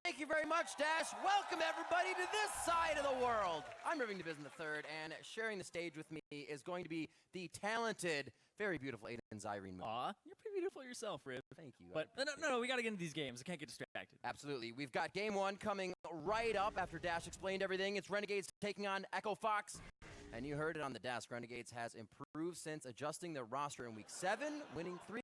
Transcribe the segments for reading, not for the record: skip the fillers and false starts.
Thank you very much, Dash. Welcome, everybody, to this side of the world. I'm Irving DeBiz III, and sharing the stage with me is going to be the talented, very beautiful Aiden Zyrene. Aw, you're pretty beautiful yourself, Riv. Thank you. But no, we got to get into these games. I can't get distracted. Absolutely. We've got game one coming right up after Dash explained everything. It's Renegades taking on Echo Fox. And you heard it on the desk. Renegades has improved since adjusting their roster in Week 7, winning 3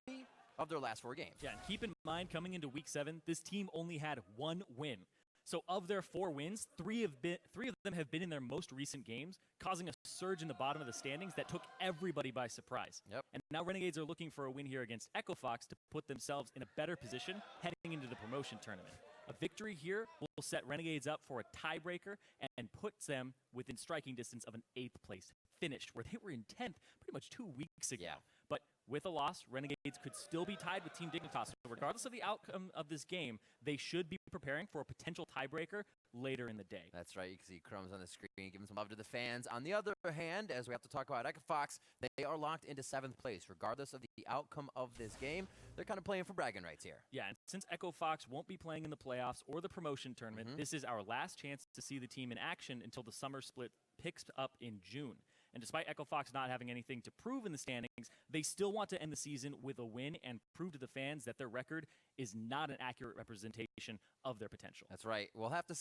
of their last 4 games. Yeah, and keep in mind, coming into Week 7, this team only had 1 win. So of their 4 wins, 3 of them have been in their most recent games, causing a surge in the bottom of the standings that took everybody by surprise. Yep. And now Renegades are looking for a win here against Echo Fox to put themselves in a better position heading into the promotion tournament. A victory here will set Renegades up for a tiebreaker and puts them within striking distance of an 8th place finish, where they were in 10th pretty much 2 weeks ago. Yeah. But with a loss, Renegades could still be tied with Team Dignitas. So regardless of the outcome of this game, they should be preparing for a potential tiebreaker later in the day. That's right. You can see Crumbs on the screen giving some love to the fans. On the other hand, as we have to talk about Echo Fox, they are locked into 7th place. Regardless of the outcome of this game, they're kind of playing for bragging rights here. Yeah, and since Echo Fox won't be playing in the playoffs or the promotion tournament, this is our last chance to see the team in action until the summer split picks up in June. And despite Echo Fox not having anything to prove in the standings, they still want to end the season with a win and prove to the fans that their record is not an accurate representation of their potential. That's right. We'll have to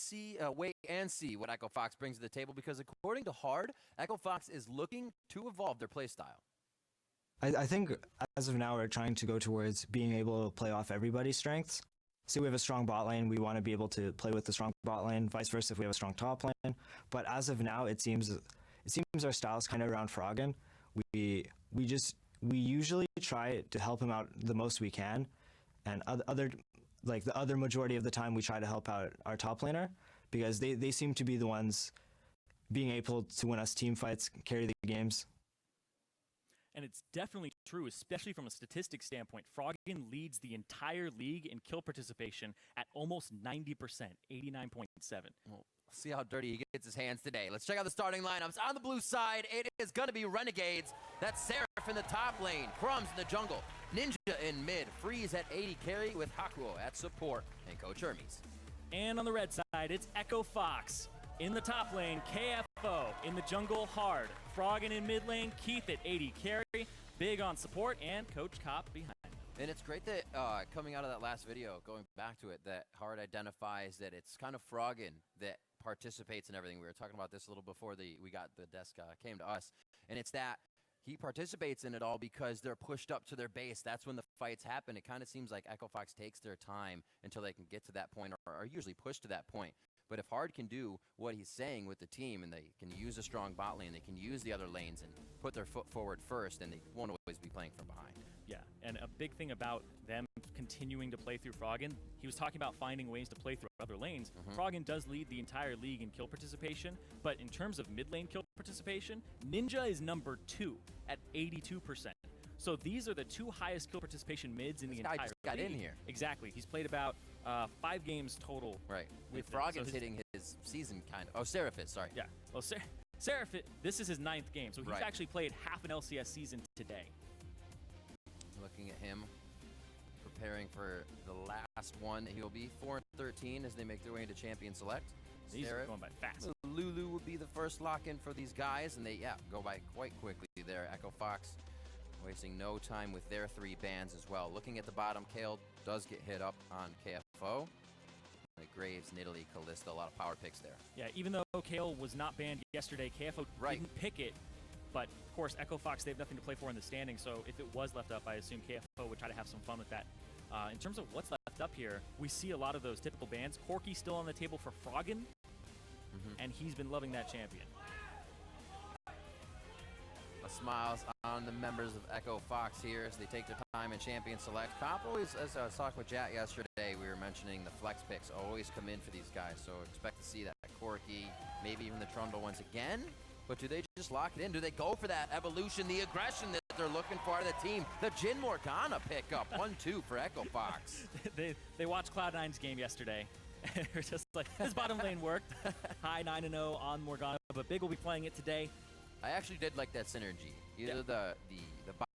wait and see what Echo Fox brings to the table, because according to Hard, Echo Fox is looking to evolve their play style. I think as of now, we're trying to go towards being able to play off everybody's strengths. So we have a strong bot lane, we want to be able to play with the strong bot lane, vice versa if we have a strong top lane. But as of now, it seems our style's kind of around Froggen. We usually try to help him out the most we can, and the other majority of the time we try to help out our top laner, because they seem to be the ones being able to win us team fights, carry the games. And it's definitely true, especially from a statistics standpoint. Froggen leads the entire league in kill participation at almost 90%, 89.7. Well, see how dirty he gets his hands today. Let's check out the starting lineups. On the blue side, it is going to be Renegades. That's Seraph in the top lane, Crumbs in the jungle, Ninja in mid, Freeze at 80 carry with Hakuo at support, and Coach Hermes. And on the red side, it's Echo Fox. In the top lane, KFO. In the jungle, Hard. Froggen in mid lane, Keith at 80 carry. Big on support, and Coach Kopp behind. And it's great that coming out of that last video, going back to it, that Hard identifies that it's kind of Froggen that participates in everything. We were talking about this a little before the desk came to us, and it's that he participates in it all because they're pushed up to their base. That's when the fights happen. It kind of seems like Echo Fox takes their time until they can get to that point, or are usually pushed to that point. But if Hard can do what he's saying with the team, and they can use a strong bot lane, they can use the other lanes and put their foot forward first, and they won't always be playing from behind. Yeah, and a big thing about them continuing to play through Froggen, he was talking about finding ways to play through other lanes. Froggen does lead the entire league in kill participation, but in terms of mid lane kill participation, Ninja is number 2 at 82%. So these are the 2 highest kill participation mids in the entire league. This guy just got in here. Exactly. He's played about 5 games total. Right. With Froggen's hitting his season kind of. Oh, Seraph is, sorry. Yeah. Well, Seraph, this is his 9th game, so he's actually played half an LCS season today. Looking at him, preparing for the last one. He'll be 4-13 as they make their way into Champion Select. These are going by fast. Lulu would be the first lock-in for these guys, and they, go by quite quickly there. Echo Fox wasting no time with their 3 bans as well. Looking at the bottom, Kale does get hit up on KFO. Graves, Nidalee, Kalista, a lot of power picks there. Yeah, even though Kale was not banned yesterday, KFO didn't pick it. But, of course, Echo Fox, they have nothing to play for in the standings, so if it was left up, I assume KFO would try to have some fun with that. In terms of what's left up here, we see a lot of those typical bans. Corki still on the table for Froggen, and he's been loving that champion. Smiles on the members of Echo Fox here as they take their time in Champion Select. Cop always, as I was talking with Jat yesterday, we were mentioning the flex picks always come in for these guys, so expect to see that Corki, maybe even the Trundle once again. But do they just lock it in? Do they go for that evolution, the aggression that they're looking for out of the team? The Jin Morgana pickup, 1-2 for Echo Fox. They watched Cloud9's game yesterday. They're just like, his bottom lane worked. High 9-0 on Morgana, but Big will be playing it today. I actually did like that synergy. Either the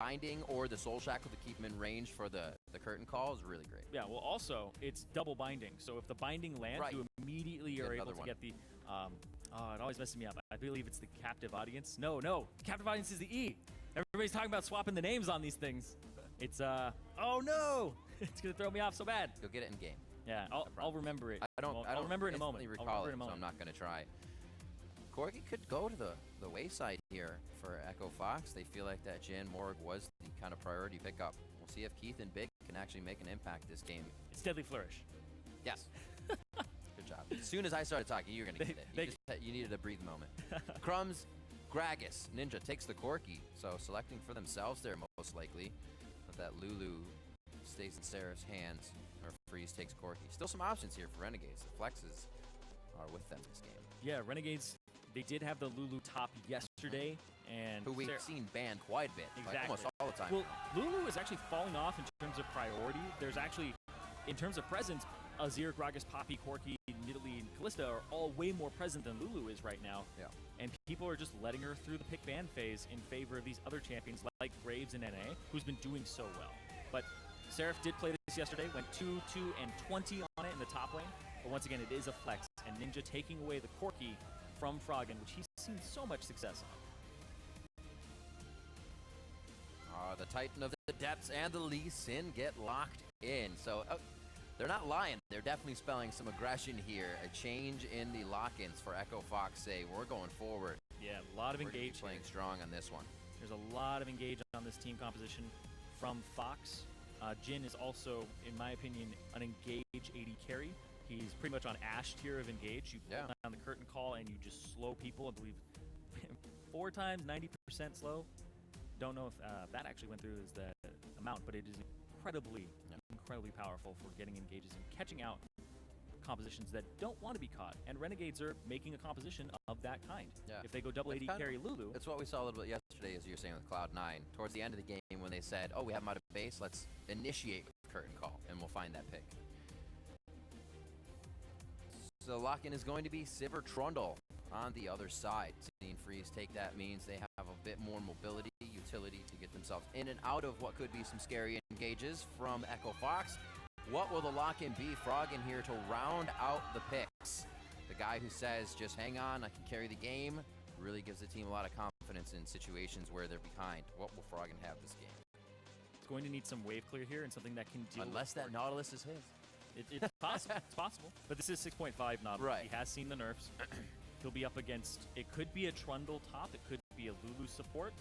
binding or the soul shackle to keep him in range for the curtain call is really great. Yeah, well, also, it's double binding. So if the binding lands, Right. you immediately are able to one. get the... it always messes me up. I believe it's the captive audience. No, captive audience is the E. Everybody's talking about swapping the names on these things. It's, oh no! It's going to throw me off so bad. You'll get it in game. Yeah, I'll remember it. I'll remember it in a moment. instantly I'll recall remember it, it in a so moment. I'm not going to try. Corgi could go to the wayside here for Echo Fox. They feel like that Jin Morg was the kind of priority pickup. We'll see if Keith and Big can actually make an impact this game. It's Deadly Flourish. Yes. Good job. As soon as I started talking, you're going to get it. You needed a breathe moment. Crumbs, Gragas, Ninja takes the Corki. So selecting for themselves there most likely. But that Lulu stays in Sarah's hands. Or Freeze takes Corki. Still some options here for Renegades. The flexes are with them this game. Yeah, Renegades, they did have the Lulu top yesterday. And Who we've seen banned quite a bit. Exactly. Like almost all the time. Well, Lulu is actually falling off in terms of priority. There's actually, in terms of presence, Azir, Gragas, Poppy, Corki, Nidalee, and Kalista are all way more present than Lulu is right now. Yeah. And people are just letting her through the pick ban phase in favor of these other champions like Graves and NA, who's been doing so well. But Seraph did play this yesterday, went 2, 2, and 20 on it in the top lane. But once again, it is a flex. And Ninja taking away the Corki from Froggen, which he's seen so much success on. The Titan of the Depths and the Lee Sin get locked in. So they're not lying. They're definitely spelling some aggression here. A change in the lock-ins for Echo Fox say, we're going forward. Yeah, a lot of We're gonna be engage. playing strong on this one. There's a lot of engage on this team composition from Fox. Jin is also, in my opinion, an engage AD carry. He's pretty much on Ashe tier of engage. You pull down the curtain call and you just slow people. I believe 4 times, 90% slow. Don't know if that actually went through as the amount, but it is incredibly powerful for getting engages and catching out compositions that don't want to be caught. And Renegades are making a composition of that kind. Yeah. If they go double AD carry Lulu. It's what we saw a little bit yesterday, as you were saying with Cloud9. Towards the end of the game when they said, oh, we have him out of base, let's initiate with curtain call, and we'll find that pick. So lock-in is going to be Sivir Trundle on the other side. Seeing Freeze take that means they have a bit more mobility, utility to get themselves in and out of what could be some scary engages from Echo Fox. What will the lock-in be? Froggen here to round out the picks. The guy who says, just hang on, I can carry the game, really gives the team a lot of confidence in situations where they're behind. What will Froggen have this game? It's going to need some wave clear here and something that can deal Unless that Nautilus is his. It's possible. It's possible. But this is 6.5 Nautilus. Right. He has seen the nerfs. He'll be up against, it could be a Trundle top, it could be a Lulu support.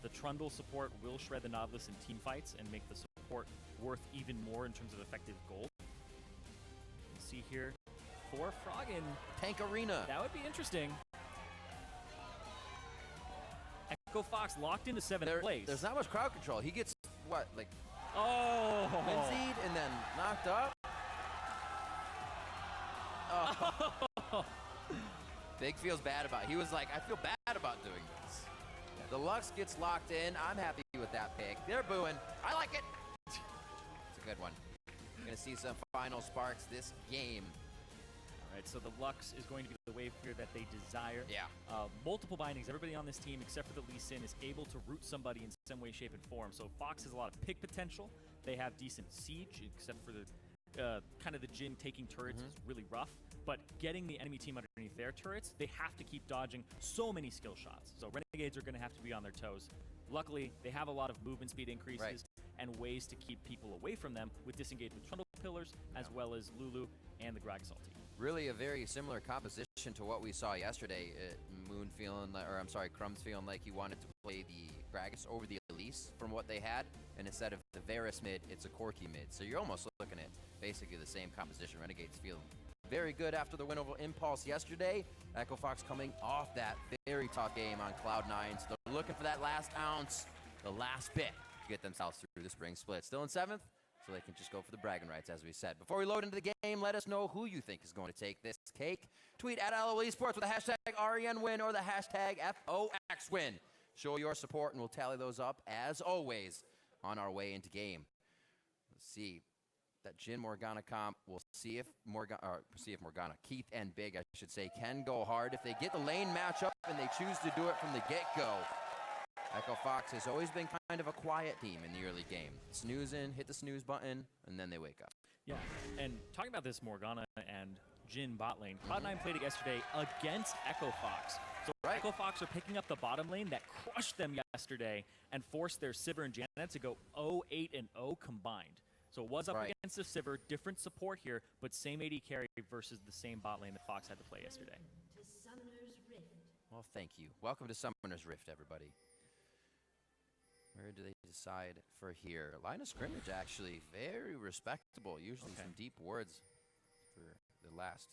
The Trundle support will shred the Nautilus in team fights and make the support worth even more in terms of effective gold. You see here, for Froggen, Tank Arena. that would be interesting. Echo Fox locked into 7th place. There's not much crowd control. He gets, what, like, Oh! Lindsay'd and then knocked up. Oh. Big feels bad about it. He was like, I feel bad about doing this. The Lux gets locked in. I'm happy with that pick. They're booing. I like it. It's a good one. We're going to see some final sparks this game. All right, so the Lux is going to be the wave clear that they desire. Yeah. Multiple bindings. Everybody on this team, except for the Lee Sin, is able to root somebody in some way, shape, and form. So Fox has a lot of pick potential. They have decent siege, except for the kind of the Jin taking turrets is really rough. But getting the enemy team underneath their turrets, they have to keep dodging so many skill shots. So Renegades are going to have to be on their toes. Luckily, they have a lot of movement speed increases and ways to keep people away from them with disengage with Trundle Pillars, as well as Lulu and the Gragas ulti. Really a very similar composition to what we saw yesterday. Crumbs feeling like he wanted to play the Gragas over the Elise from what they had, and instead of the Varus mid, it's a Corki mid. So you're almost looking at basically the same composition. Renegades feel very good after the win over Impulse yesterday. Echo Fox coming off that very tough game on Cloud9. So they're looking for that last ounce, the last bit to get themselves through the spring split. Still in 7th, so they can just go for the bragging rights, as we said. Before we load into the game, let us know who you think is going to take this cake. Tweet at LOL Esports with the hashtag RENWin or the hashtag FOXWin. Show your support, and we'll tally those up, as always, on our way into game. Let's see. that Jin Morgana comp. We'll see if Morgana, Keith and Big, I should say, can go hard. If they get the lane matchup and they choose to do it from the get-go. Echo Fox has always been kind of a quiet team in the early game. Snooze in, hit the snooze button, and then they wake up. Yeah, and talking about this Morgana and Jin bot lane, Cloud9 played it yesterday against Echo Fox. So Echo Fox are picking up the bottom lane that crushed them yesterday and forced their Sivir and Janet to go 0-8-0 combined. So it was up against the Sivir, different support here, but same AD carry versus the same bot lane that Fox had to play yesterday. Well, thank you. Welcome to Summoner's Rift, everybody. Where do they decide for here? Line of scrimmage, actually, very respectable. Usually some deep wards for the last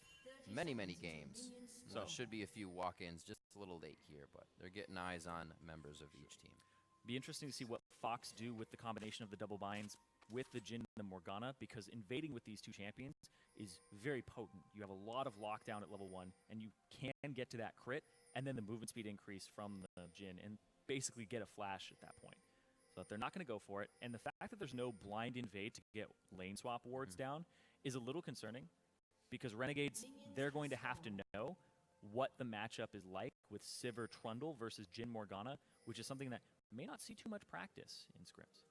many games. So it should be a few walk-ins, just a little late here, but they're getting eyes on members of each team. Be interesting to see what Fox do with the combination of the double binds with the Jin and the Morgana, because invading with these two champions is very potent. You have a lot of lockdown at level 1, and you can get to that crit, and then the movement speed increase from the Jin, and basically get a flash at that point. So they're not going to go for it, and the fact that there's no blind invade to get lane swap wards down is a little concerning, because Renegades, they're going to have to know what the matchup is like with Sivir Trundle versus Jin Morgana, which is something that may not see too much practice in scrims.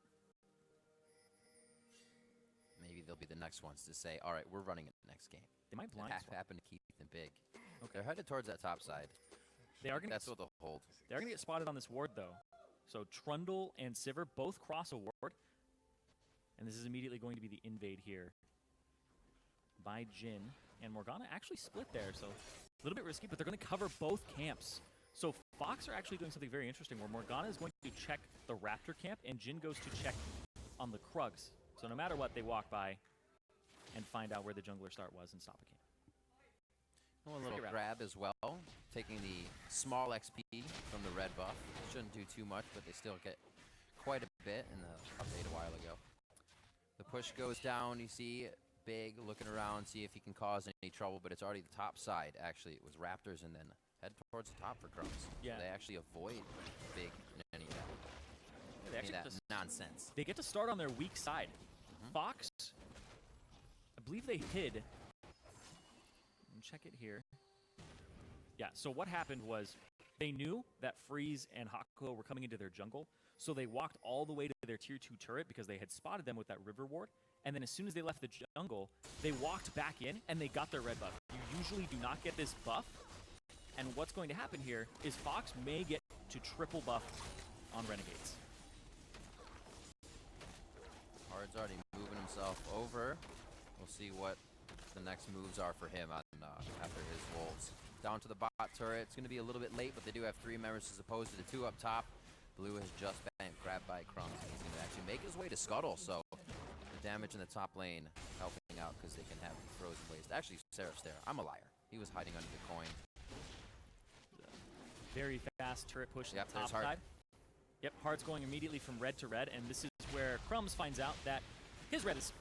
Maybe they'll be the next ones to say, all right, we're running it next game. They might blind swap. Happen to Keith and Big. Okay. They're headed towards that top side. They are going. That's what they'll hold. They're going to get spotted on this ward, though. So Trundle and Sivir both cross a ward. And this is immediately going to be the invade here by Jin. And Morgana actually split there, so a little bit risky, but they're going to cover both camps. So Fox are actually doing something very interesting, where Morgana is going to check the Raptor camp, and Jin goes to check on the Krugs. So no matter what, they walk by and find out where the jungler start was and stop a camp. A little grab as well, taking the small XP from the red buff. Shouldn't do too much, but they still get quite a bit in the update a while ago. The push goes down. You see Big looking around, see if he can cause any trouble, but it's already the top side. Actually, it was Raptors, and then head towards the top for Crumbs. Yeah. So they actually avoid Big in any of that. They actually that nonsense. They get to start on their weak side. Fox, I believe they hid. Check it here. Yeah, so what happened was they knew that Freeze and Hakuho were coming into their jungle, so they walked all the way to their tier 2 turret because they had spotted them with that river ward, and then as soon as they left the jungle, they walked back in and they got their red buff. You usually do not get this buff, and what's going to happen here is Fox may get to triple buff on Renegades. Hard's already moving himself over. We'll see what the next moves are for him on, after his wolves. Down to the bot turret. It's going to be a little bit late, but they do have 3 members as opposed to the 2 up top. Blue has just been grabbed by Crumbs, and he's going to actually make his way to Scuttle, so the damage in the top lane helping out because they can have the frozen waste. Actually, Seraph's there. I'm a liar. He was hiding under the coin. Very fast turret push to the top Hard. side. Yep, Hard's going immediately from red to red, and this is where Crumbs finds out that his red is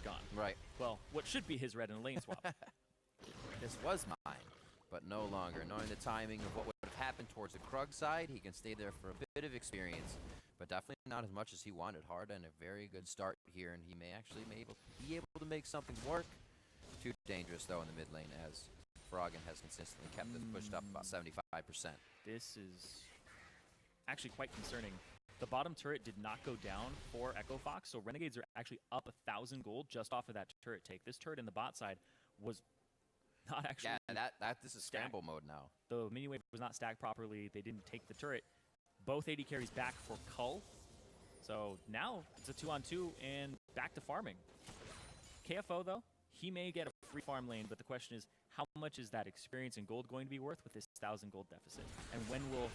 gone. Right. Well, what should be his red in a lane swap. This was mine, but no longer. Knowing the timing of what would have happened towards the Krug side, he can stay there for a bit of experience, but definitely not as much as he wanted. Hard and a very good start here, and he may actually be able to make something work. Too dangerous, though, in the mid lane, as Froggen has consistently kept this pushed up about 75%. This is actually quite concerning. The bottom turret did not go down for Echo Fox, so Renegades are actually up 1,000 gold just off of that turret take. This turret in the bot side was not actually... Yeah, this is scramble mode now. The mini wave was not stacked properly. They didn't take the turret. Both AD carries back for Cull. So now it's a 2-on-2 and back to farming. KFO, though, he may get a free farm lane, but the question is, how much is that experience and gold going to be worth with this 1,000 gold deficit? And when will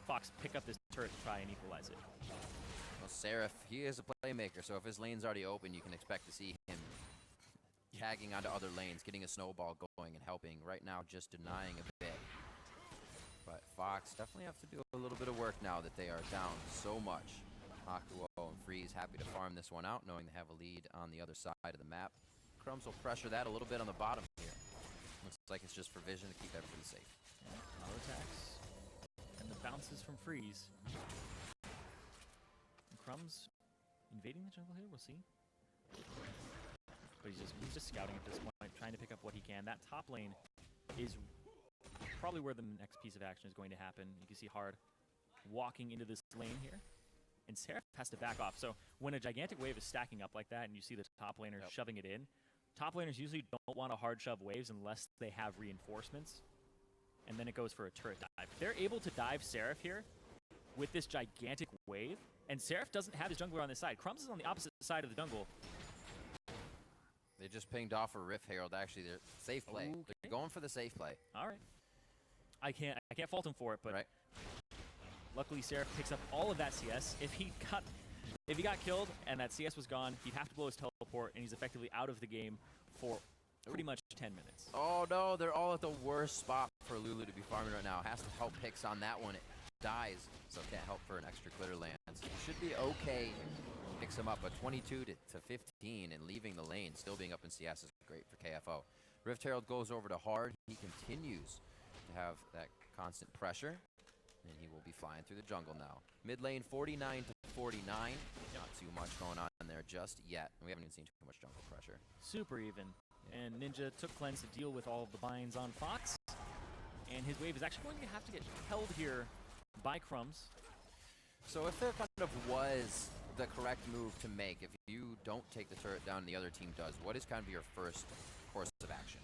Fox pick up this turret to try and equalize it? Well, Seraph, he is a playmaker, so if his lane's already open, you can expect to see him tagging onto other lanes, getting a snowball going and helping. Right now, just denying a bit. But Fox definitely have to do a little bit of work now that they are down so much. Hakuo and Freeze happy to farm this one out, knowing they have a lead on the other side of the map. Crumbs will pressure that a little bit on the bottom here. Looks like it's just for vision to keep everybody safe. Yeah, auto attacks. And the bounces from Freeze. And Crumbs invading the jungle here, we'll see. but he's just scouting at this point, trying to pick up what he can. That top lane is probably where the next piece of action is going to happen. You can see Hard walking into this lane here, and Seraph has to back off. So when a gigantic wave is stacking up like that and you see the top laner shoving it in, top laners usually don't want to hard shove waves unless they have reinforcements, and then it goes for a turret dive. They're able to dive Seraph here with this gigantic wave, and Seraph doesn't have his jungler on this side. Crumbs is on the opposite side of the jungle. They just pinged off for Rift Herald. Actually, they're safe play. Okay. They're going for the safe play. All right. I can't fault him for it, but right. Luckily Seraph picks up all of that CS. If he got killed and that CS was gone, he'd have to blow his teleport, and he's effectively out of the game for pretty much 10 minutes. Oh no, they're all at the worst spot for Lulu to be farming right now. Has to help picks on that one. It dies, so can't help for an extra glitter lands. He should be okay. Picks him up, but 22 to 15 and leaving the lane, still being up in CS is great for KFO. Rift Herald goes over to Hard. He continues to have that constant pressure, and he will be flying through the jungle now. Mid lane 49 to 49. Not too much going on there just yet. We haven't even seen too much jungle pressure. Super even. And Ninja took cleanse to deal with all of the binds on Fox, and his wave is actually going to have to get held here by Crumbs. So if there kind of was the correct move to make, if you don't take the turret down and the other team does, what is kind of your first course of action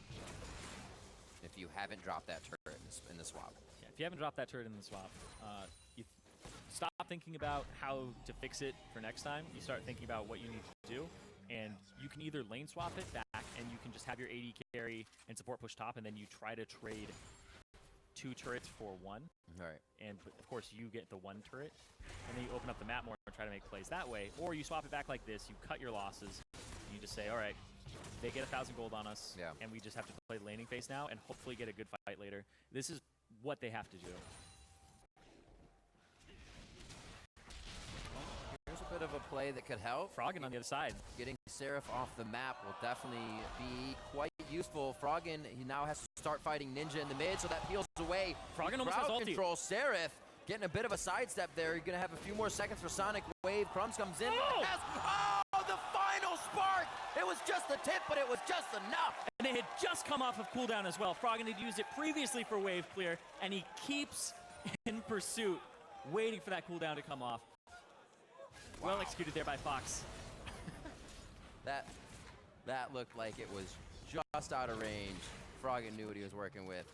if you haven't dropped that turret in the swap? Yeah, if you haven't dropped that turret in the swap, you stop thinking about how to fix it for next time. You start thinking about what you need to do, and you can either lane swap it back, and you can just have your AD carry and support push top, and then you try to trade 2 turrets for 1. All right. And of course you get the 1 turret, and then you open up the map more and try to make plays that way. Or you swap it back like this, you cut your losses, and you just say, all right, they get 1,000 gold on us, and we just have to play the laning phase now and hopefully get a good fight later. This is what they have to do. Here's a bit of a play that could help. Froggen on the other side. Getting Seraph off the map will definitely be quite useful. Froggen, he now has to start fighting Ninja in the mid, so that peels away. Froggen almost has ulti. Control Seraph getting a bit of a sidestep there. You're going to have a few more seconds for Sonic Wave. Crumbs comes in. Oh, the final spark! It was just the tip, but it was just enough. And it had just come off of cooldown as well. Froggen had used it previously for wave clear, and he keeps in pursuit, waiting for that cooldown to come off. Wow. Well executed there by Fox. That looked like it was just out of range. Froggen knew what he was working with.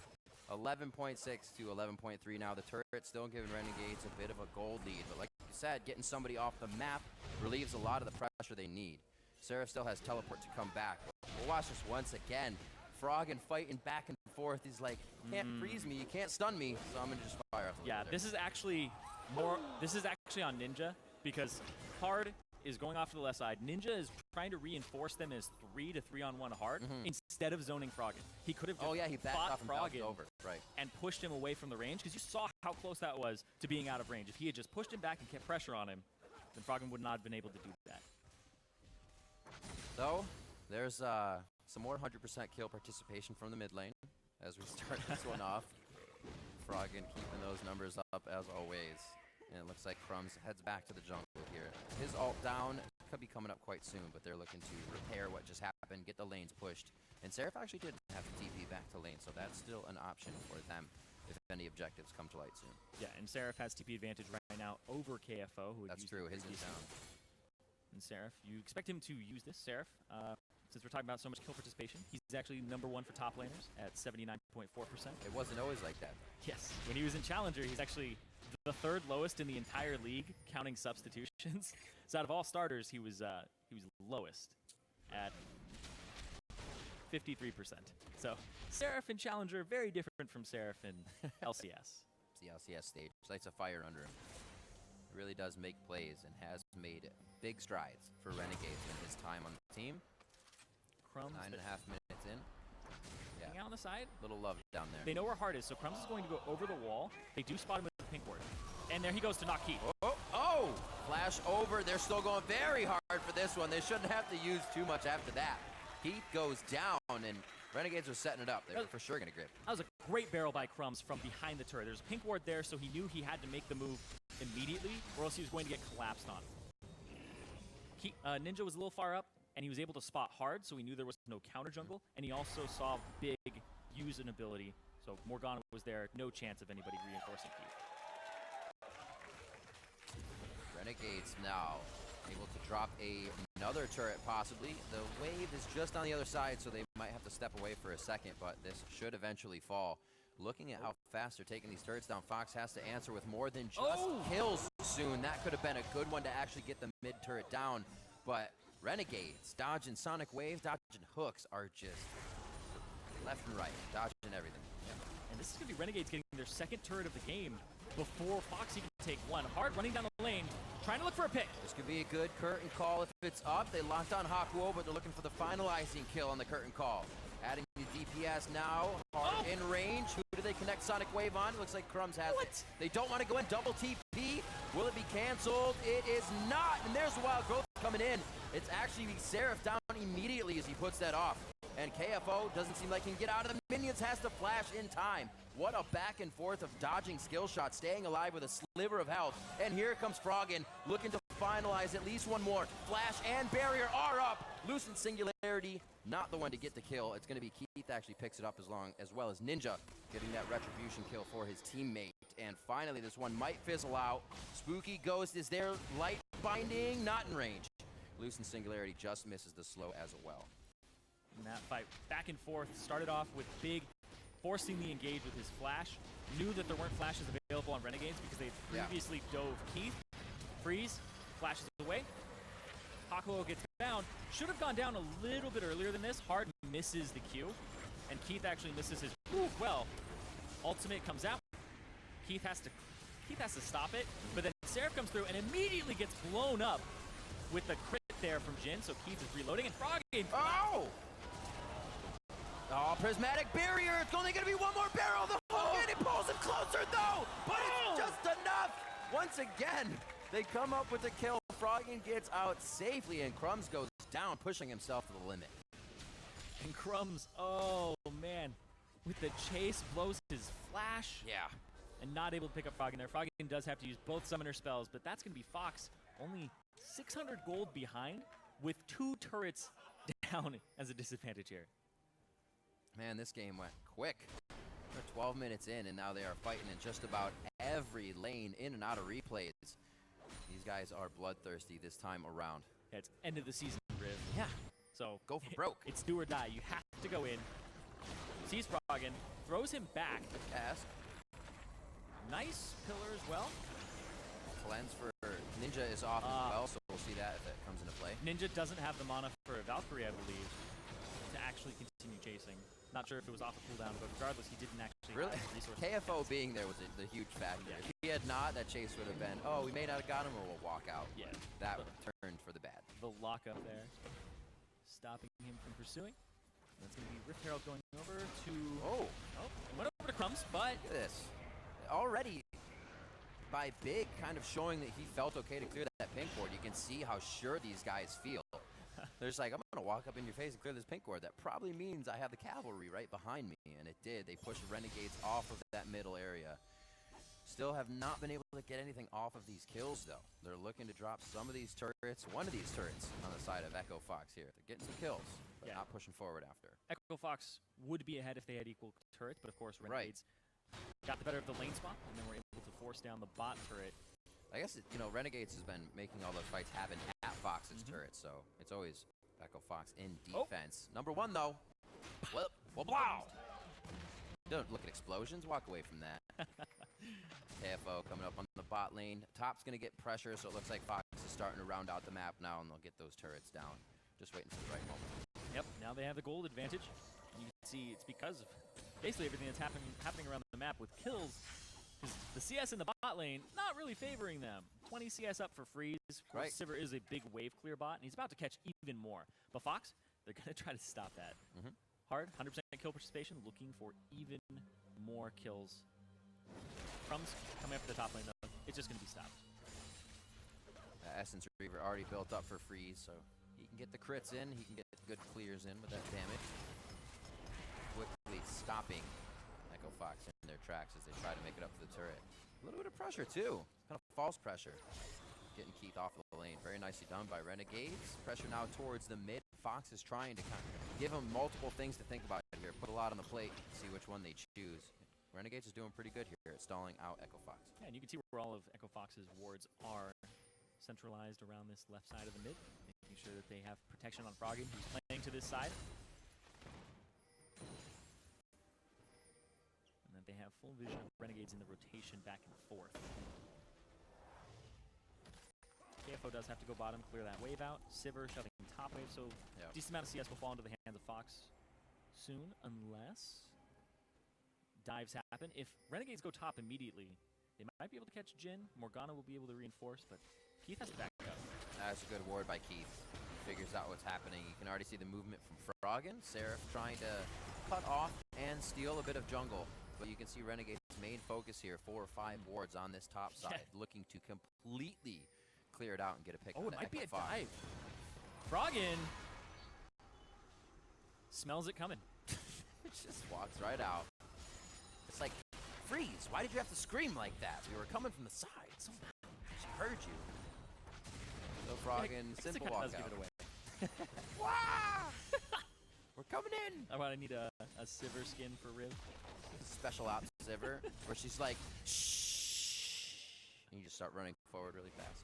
11.6 to 11.3 now. The turret's still giving Renegades a bit of a gold lead, but like you said, getting somebody off the map relieves a lot of the pressure they need. Seraph still has teleport to come back. We'll watch this once again. Froggen fighting back and forth. He's like, you can't freeze me, you can't stun me, so I'm gonna just fire off the laser. This is actually more. This is actually on Ninja, because Hard is going off to the left side. Ninja is trying to reinforce them as 3 to 3-on-1 Hard instead of zoning Froggen. He could have just he backed off and Froggen over, right, and pushed him away from the range, because you saw how close that was to being out of range. If he had just pushed him back and kept pressure on him, then Froggen would not have been able to do that. So there's some more 100% kill participation from the mid lane as we start this one off. Froggen keeping those numbers up as always. And it looks like Crumbs heads back to the jungle here. His ult down could be coming up quite soon, but they're looking to repair what just happened, get the lanes pushed. And Seraph actually did have to TP back to lane, so that's still an option for them if any objectives come to light soon. Yeah, and Seraph has TP advantage right now over KFO. Who that's true, his is down. And Seraph, you expect him to use this. Seraph, since we're talking about so much kill participation, he's actually #1 for top laners at 79.4%. It wasn't always like that. Yes, when he was in Challenger, he's actually the 3rd lowest in the entire league, counting substitutions. So out of all starters, he was lowest at 53%. So Seraph in Challenger, very different from Seraph in LCS. It's the LCS stage. Lights a fire under him. He really does make plays and has made big strides for Renegades in his time on the team. Crumbs 9.5 minutes in. Hang out on the side. Little love down there. They know where Hard is, so Crumbs is going to go over the wall. They do spot him with the pink ward. And there he goes to knock Heat. Oh! Flash over. They're still going very hard for this one. They shouldn't have to use too much after that. Heat goes down, and Renegades are setting it up. They were for sure going to grip. That was a great barrel by Crumbs from behind the turret. There's a pink ward there, so he knew he had to make the move immediately, or else he was going to get collapsed on. Ninja was a little far up, and he was able to spot hard, so he knew there was no counter jungle, and he also saw Big use an ability. So Morgana was there, no chance of anybody reinforcing Keith. Renegades now able to drop another turret, possibly. The wave is just on the other side, so they might have to step away for a second, but this should eventually fall. Looking at how fast they're taking these turrets down, Fox has to answer with more than just kills soon. That could have been a good one to actually get the mid turret down, but Renegades dodging Sonic Waves, dodging hooks are just left and right, dodging everything. And this is going to be Renegades getting their second turret of the game before Fox even take one. Hard running down the lane, trying to look for a pick. This could be a good curtain call if it's up. They locked on Hakuo, but they're looking for the finalizing kill on the curtain call. Adding the DPS now, hard in range. Who do they connect Sonic Wave on? Looks like Crumbs has it. They don't want to go in, double TP. Will it be canceled? It is not, and there's the Wild Growth coming in. It's actually Seraph down immediately as he puts that off. And KFO doesn't seem like he can get out of the minions, has to flash in time. What a back and forth of dodging skill shots, staying alive with a sliver of health. And here comes Froggen, looking to finalize at least one more. Flash and barrier are up. Lucent Singularity, not the one to get the kill. It's going to be Keith actually picks it up as well as Ninja, getting that retribution kill for his teammate. And finally, this one might fizzle out. Spooky Ghost is there, light binding, not in range. Lucent Singularity just misses the slow as well. In that fight, back and forth, started off with Big forcing the engage with his flash. Knew that there weren't flashes available on Renegades because they previously dove Keith. Freeze, flashes away. Hakuo gets down. Should have gone down a little bit earlier than this. Hard misses the Q, and Keith actually misses his well. Ultimate comes out. Keith has to stop it, but then Seraph comes through and immediately gets blown up with the crit there from Jin. So Keith is reloading and Froggen. Oh, Prismatic Barrier. It's only going to be one more barrel. The hook and it pulls him closer, though. But it's just enough. Once again, they come up with the kill. Froggen gets out safely, and Crumbs goes down, pushing himself to the limit. And Crumbs, oh, man. With the chase, blows his flash. Yeah. And not able to pick up Froggen there. Froggen does have to use both summoner spells, but that's going to be Fox only 600 gold behind with 2 turrets down as a disadvantage here. Man, this game went quick. They're 12 minutes in, and now they are fighting in just about every lane in and out of replays. These guys are bloodthirsty this time around. Yeah, it's end of the season, Riv. Yeah. So go for broke. It's do or die. You have to go in. Sees Froggen, throws him back. Cast. Nice pillar as well. Cleanse for Ninja is off as well, so we'll see that if it comes into play. Ninja doesn't have the mana for a Valkyrie, I believe, to actually continue chasing. Not sure if it was off a cooldown, but regardless, he didn't actually have the resources. KFO being there was the huge factor. Yeah. If he had not, that chase would have been, oh, we may not have got him, or we'll walk out. Yeah. That would have turned for the bad. The lockup there, stopping him from pursuing. That's going to be Rift Herald going over to... Oh, he went over to Crumbs, but... Look at this. Already, by Big kind of showing that he felt okay to clear that pink board, you can see how sure these guys feel. They're just like, I'm going to walk up in your face and clear this pink board. That probably means I have the cavalry right behind me, and it did. They pushed Renegades off of that middle area. Still have not been able to get anything off of these kills, though. They're looking to drop some of these turrets, one of these turrets, on the side of Echo Fox here. They're getting some kills, but not pushing forward after. Echo Fox would be ahead if they had equal turrets, but of course Renegades got the better of the lane spot, and then were able to force down the bot turret. I guess, Renegades has been making all those fights happen at Fox's turret, so it's always Echo Fox in defense. Number 1, though. Wow! Don't look at explosions. Walk away from that. KFO coming up on the bot lane. Top's going to get pressure, so it looks like Fox is starting to round out the map now, and they'll get those turrets down. Just waiting for the right moment. Yep, now they have the gold advantage. You can see it's because of basically everything that's happening around the map with kills. Because the CS in the bot lane, not really favoring them. 20 CS up for Freeze. Of course, Sivir is a big wave clear bot, and he's about to catch even more. But Fox, they're going to try to stop that. Hard, 100% kill participation, looking for even more kills. Crumbs coming up to the top lane, though. It's just going to be stopped. Essence Reaver already built up for Freeze, so he can get the crits in. He can get good clears in with that damage. Quickly stopping Echo Fox in their tracks as they try to make it up to the turret. A little bit of pressure, too. Kind of false pressure. Getting Keith off of the lane. Very nicely done by Renegades. Pressure now towards the mid Fox is trying to kind of give them multiple things to think about here. Put a lot on the plate, see which one they choose. Renegades is doing pretty good here at stalling out Echo Fox. Yeah, and you can see where all of Echo Fox's wards are centralized around this left side of the mid, making sure that they have protection on Froggen, who's playing to this side. And that they have full vision of Renegades in the rotation back and forth. KFO does have to go bottom, clear that wave out. Sivir shoving top wave, so decent amount of CS will fall into the hands of Fox soon, unless dives happen. If Renegades go top immediately, they might be able to catch Jhin. Morgana will be able to reinforce, but Keith has to back up. That's a good ward by Keith. Figures out what's happening. You can already see the movement from Froggen. Seraph trying to cut off and steal a bit of jungle. But you can see Renegade's main focus here, 4 or 5 wards on this top side, looking to completely clear it out and get a pick. Oh, it might be a dive. Froggen smells it coming. It just walks right out. It's like, freeze, why did you have to scream like that? We were coming from the side. So she heard you. So Froggen, simple walk out. Give it away. We're coming in. I need a Sivir skin for Riv. Special ops Sivir, where she's like, shh. And you just start running forward really fast.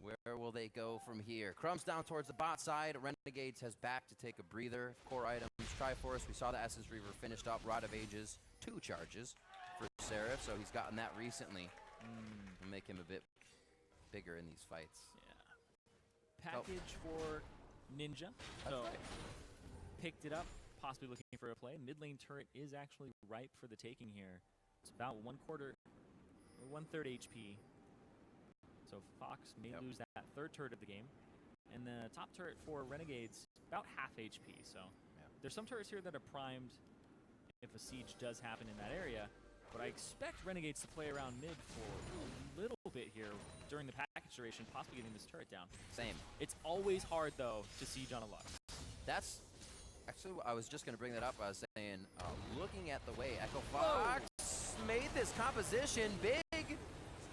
Where will they go from here? Crumbs down towards the bot side. Renegades has back to take a breather. Core items, Triforce. We saw the Essence Reaver finished up. Rod of Ages, 2 charges for Seraph, so he's gotten that recently. Will make him a bit bigger in these fights. Yeah. Package for Ninja. So picked it up, possibly looking for a play. Mid lane turret is actually ripe for the taking here. It's about 1/4 or 1/3 HP. So Fox may lose that 3rd turret of the game. And the top turret for Renegades, about half HP. So there's some turrets here that are primed if a siege does happen in that area. But I expect Renegades to play around mid for a little bit here during the package duration, possibly getting this turret down. Same. It's always hard, though, to siege on a Lux. That's actually, I was just going to bring that up. I was saying, looking at the way Echo Fox made this composition big.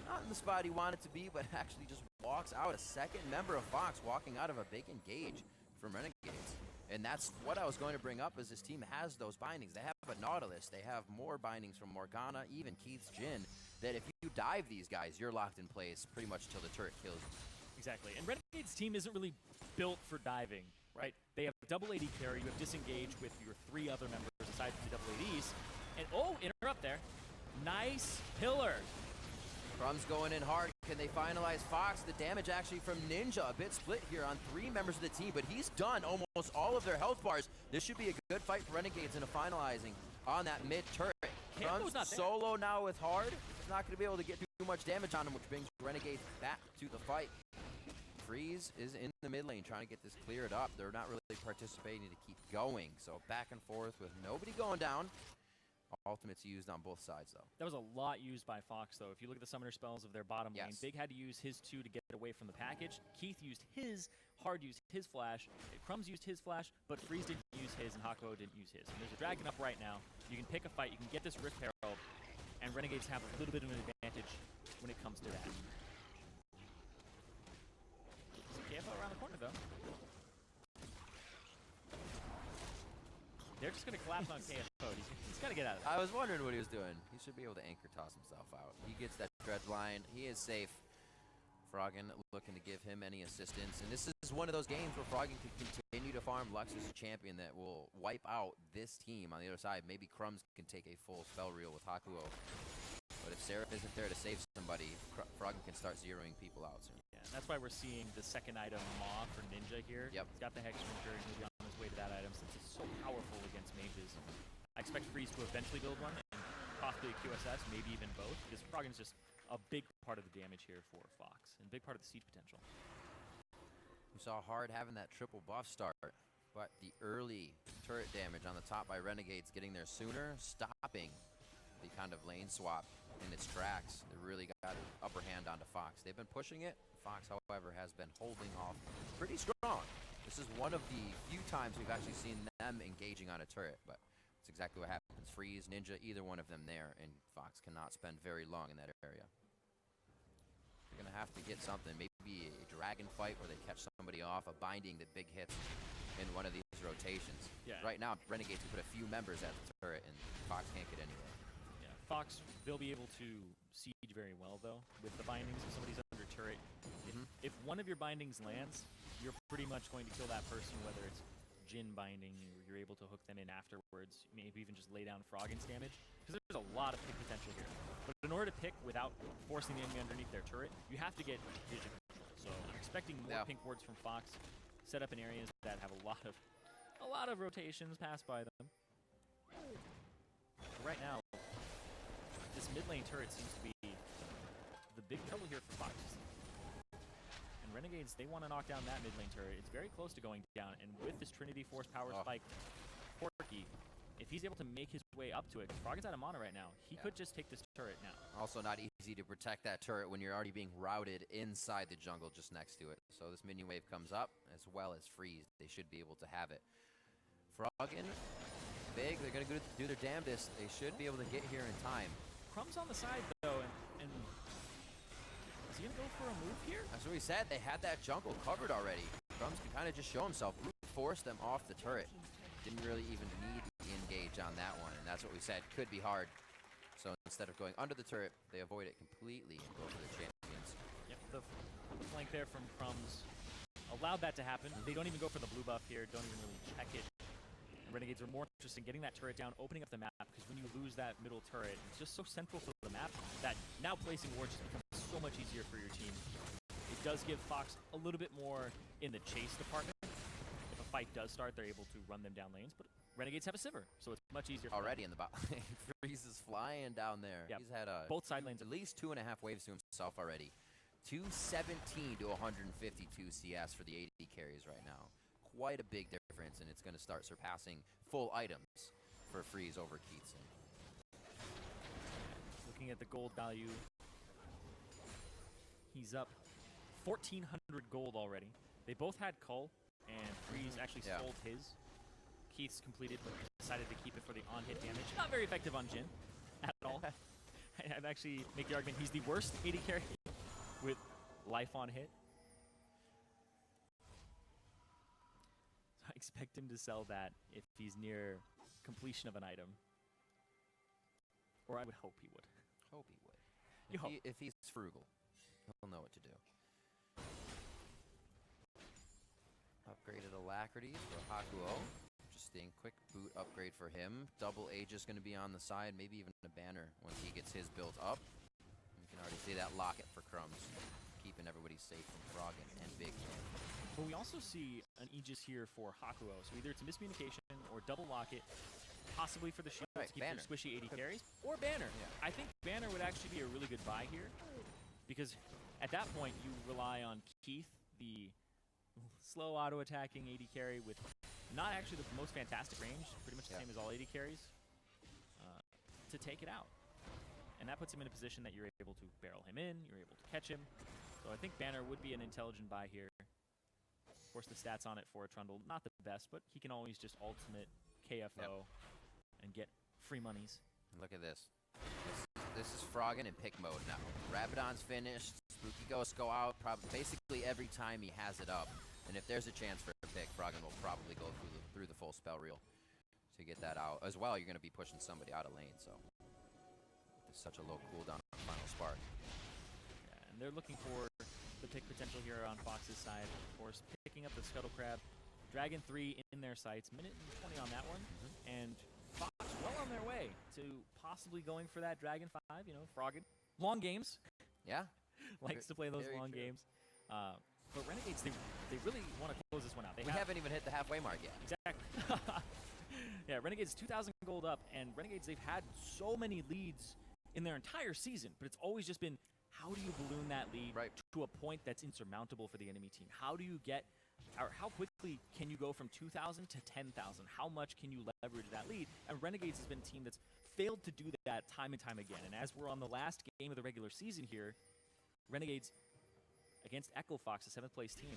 Not in the spot he wanted to be, but actually just walks out. A second member of Fox walking out of a big engage from Renegades. And that's what I was going to bring up, is this team has those bindings. They have a Nautilus. They have more bindings from Morgana, even Keith's Jhin, that if you dive these guys, you're locked in place pretty much till the turret kills you. Exactly. And Renegade's team isn't really built for diving, right? They have double AD carry. You have disengage with your 3 other members aside from the double ADs. And, interrupt there. Nice pillar. Crumbs going in hard. Can they finalize Fox? The damage actually from Ninja. A bit split here on 3 members of the team, but he's done almost all of their health bars. This should be a good fight for Renegades into finalizing on that mid turret. Crumbs solo now with hard. He's not going to be able to get too much damage on him, which brings Renegades back to the fight. Freeze is in the mid lane trying to get this cleared up. They're not really participating to keep going. So back and forth with nobody going down. Ultimates used on both sides, though. That was a lot used by Fox, though. If you look at the summoner spells of their bottom lane, Big had to use his 2 to get away from the package. Keith used his, Hard used his flash, Crumbs used his flash, but Freeze didn't use his, and Hakuo didn't use his. And there's a dragon up right now. You can pick a fight, you can get this Rift Herald, and Renegades have a little bit of an advantage when it comes to that. KFO around the corner, though. They're just going to collapse on KFO. He's got to get out of there. I was wondering what he was doing. He should be able to anchor toss himself out. He gets that dread line. He is safe. Froggen looking to give him any assistance. And this is one of those games where Froggen can continue to farm Lux as a champion that will wipe out this team on the other side. Maybe Crumbs can take a full spell reel with Hakuo. But if Seraph isn't there to save somebody, Froggen can start zeroing people out soon. Yeah, and that's why we're seeing the second item, Maw, for Ninja here. Yep. He's got the Hex Ranger, and he'll be on his way to that item since it's so powerful against mages. I expect Freeze to eventually build one, and possibly a QSS, maybe even both, because Froggen's just a big part of the damage here for Fox, and a big part of the siege potential. We saw Hard having that triple buff start, but the early turret damage on the top by Renegades getting there sooner, stopping the kind of lane swap in its tracks. They really got an upper hand onto Fox. They've been pushing it. Fox, however, has been holding off pretty strong. This is one of the few times we've actually seen them engaging on a turret, but it's exactly what happens. Freeze, Ninja, either one of them there, and Fox cannot spend very long in that area. They're going to have to get something. Maybe a dragon fight where they catch somebody off, a binding that big hits in one of these rotations. Yeah. Right now, Renegades can put a few members at the turret, and Fox can't get anywhere. Yeah, Fox, they'll be able to siege very well, though, with the bindings. If somebody's under turret, if one of your bindings lands, you're pretty much going to kill that person, whether it's Jin binding, you're able to hook them in afterwards, maybe even just lay down Froggen's damage, because there's a lot of pick potential here. But in order to pick without forcing the enemy underneath their turret, you have to get vision. So I'm expecting more pink wards from Fox, set up in areas that have a lot of rotations pass by them. Right now, this mid lane turret seems to be the big trouble here for Fox. And Renegades, they want to knock down that mid lane turret. It's very close to going down, and with this Trinity Force power spike, Porky, if he's able to make his way up to it, because Froggen's out of mana right now, he could just take this turret now. Also not easy to protect that turret when you're already being routed inside the jungle just next to it. So this minion wave comes up, as well as Freeze. They should be able to have it. Froggen, big, they're going to do their damnedest. They should be able to get here in time. Crumb's on the side, though, and is he going to go for a move here? That's what we said. They had that jungle covered already. Crumbs can kind of just show himself, force them off the turret. Didn't really even need to engage on that one, and that's what we said. Could be hard. So instead of going under the turret, they avoid it completely and go for the champions. Yep, the flank there from Crumbs allowed that to happen. They don't even go for the blue buff here, don't even really check it. Renegades are more interested in getting that turret down, opening up the map, because when you lose that middle turret, it's just so central to the map that now placing wards just becomes so much easier for your team. It does give Fox a little bit more in the chase department. If a fight does start, they're able to run them down lanes, but Renegades have a Sivir, so it's much easier for already them. In the bot lane. Freeze is flying down there. Yep. He's had both side lanes at least 2.5 waves to himself already. 217 to 152 CS for the AD carries right now. Quite a big difference, and it's going to start surpassing full items for Freeze over Keatson. Looking at the gold value, he's up 1,400 gold already. They both had Cull, and Freeze actually sold his. Keith's completed, but decided to keep it for the on-hit damage. Not very effective on Jin at all. I'd actually make the argument he's the worst AD carry with life on hit. So I expect him to sell that if he's near completion of an item. Or I would hope he would. Hope he would. If he's frugal, he'll know what to do. Upgraded Alacrities for Hakuo. Interesting. Quick boot upgrade for him. Double Aegis going to be on the side. Maybe even a banner once he gets his built up. You can already see that locket for Crumbs. Keeping everybody safe from Froggen and Big. But we also see an Aegis here for Hakuo. So either it's a miscommunication or double locket. Possibly for the shield to keep your squishy 80 carries. Or banner. I think banner would actually be a really good buy here. Because at that point, you rely on Keith, the slow auto-attacking AD carry with not actually the most fantastic range, pretty much the same as all AD carries, to take it out. And that puts him in a position that you're able to barrel him in, you're able to catch him. So I think banner would be an intelligent buy here. Of course, the stats on it for a Trundle, not the best, but he can always just ultimate KFO and get free monies. Look at this. This is Froggen in pick mode now. Rabadon's finished. Spooky Ghosts go out basically every time he has it up. And if there's a chance for a pick, Froggen will probably go through the full spell reel to get that out. As well, you're going to be pushing somebody out of lane, so there's such a low cooldown on Final Spark. Yeah, and they're looking for the pick potential here on Fox's side. Of course, picking up the Scuttle Crab. Dragon 3 in their sights. Minute and 20 on that one. And Fox well on their way to possibly going for that Dragon 5, you know, Froggen. Long games. Yeah. Likes to play those long games. But Renegades, they really want to close this one out. We haven't even hit the halfway mark yet. Exactly. Yeah, Renegades 2,000 gold up, and Renegades, they've had so many leads in their entire season, but it's always just been, how do you balloon that lead to a point that's insurmountable for the enemy team? How do you get, or how quickly can you go from 2,000 to 10,000? How much can you leverage that lead? And Renegades has been a team that's failed to do that time and time again. And as we're on the last game of the regular season here, Renegades against Echo Fox, a 7th place team,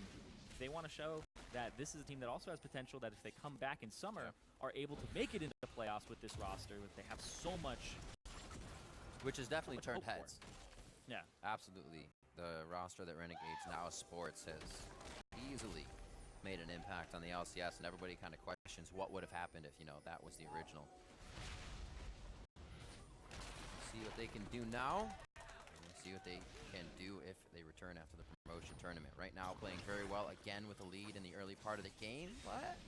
they want to show that this is a team that also has potential, that if they come back in summer, are able to make it into the playoffs with this roster, that they have so much. Which has definitely turned heads. Yeah. Absolutely. The roster that Renegades now sports has easily made an impact on the LCS, and everybody kind of questions what would have happened if, you know, that was the original. See what they can do now. See what they can do if they return after the promotion tournament. Right now playing very well again with a lead in the early part of the game, but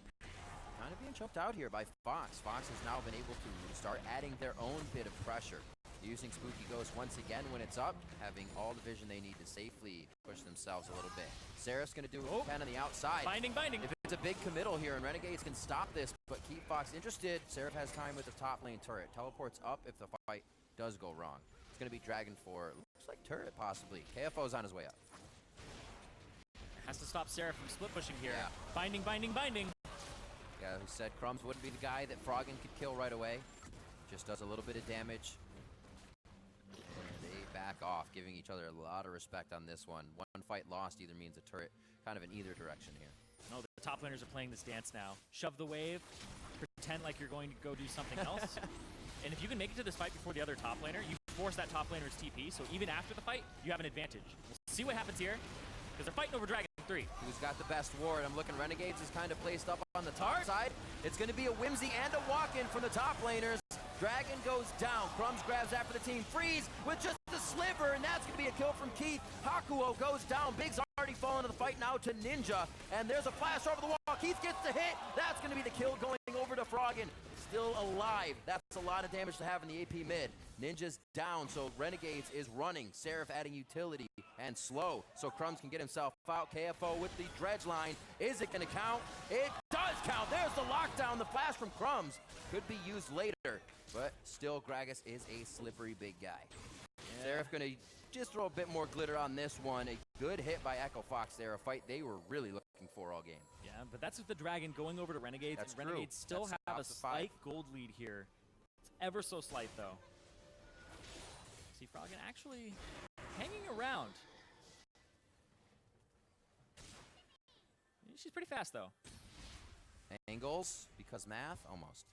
kind of being choked out here by Fox. Fox has now been able to start adding their own bit of pressure, using Spooky Ghost once again when it's up, having all the vision they need to safely push themselves a little bit. Seraph's going to do what he can on the outside. Binding. If it's a big committal here, and Renegades can stop this, but keep Fox interested. Seraph has time with the top lane turret. Teleports up if the fight does go wrong. It's going to be Dragon for, looks like turret possibly. KFO's on his way up. Has to stop Seraph from split pushing here. Yeah. Binding. Yeah, who said Crumbs wouldn't be the guy that Froggen could kill right away. Just does a little bit of damage. And they back off, giving each other a lot of respect on this one. One fight lost either means a turret kind of in either direction here. No, the top laners are playing this dance now. Shove the wave, pretend like you're going to go do something else. And if you can make it to this fight before the other top laner, you force that top laner's TP, so even after the fight, you have an advantage. We'll see what happens here, because they're fighting over Dragon 3. Who's got the best ward? I'm looking, Renegades is kind of placed up on the top side. It's going to be a whimsy and a walk-in from the top laners. Dragon goes down. Crumbs grabs after the team. Freeze with just a sliver, and that's going to be a kill from Keith. Hakuo goes down. Big's already fallen to the fight now to Ninja, and there's a flash over the wall. Keith gets the hit. That's going to be the kill going over to Froggen. Still alive. That's a lot of damage to have in the AP mid. Ninja's down, so Renegades is running. Seraph adding utility and slow, so Crumbs can get himself out. KFO with the dredge line. Is it going to count? It does count. There's the lockdown. The flash from Crumbs could be used later, but still Gragas is a slippery big guy. Yeah. Seraph going to just throw a bit more glitter on this one. A good hit by Echo Fox there, a fight they were really looking for all game. Yeah, but that's with the Dragon going over to Renegades. That's and Renegades still that's have a slight gold lead here. It's ever so slight, though. See Froggen actually hanging around. She's pretty fast, though. Angles, because math, almost.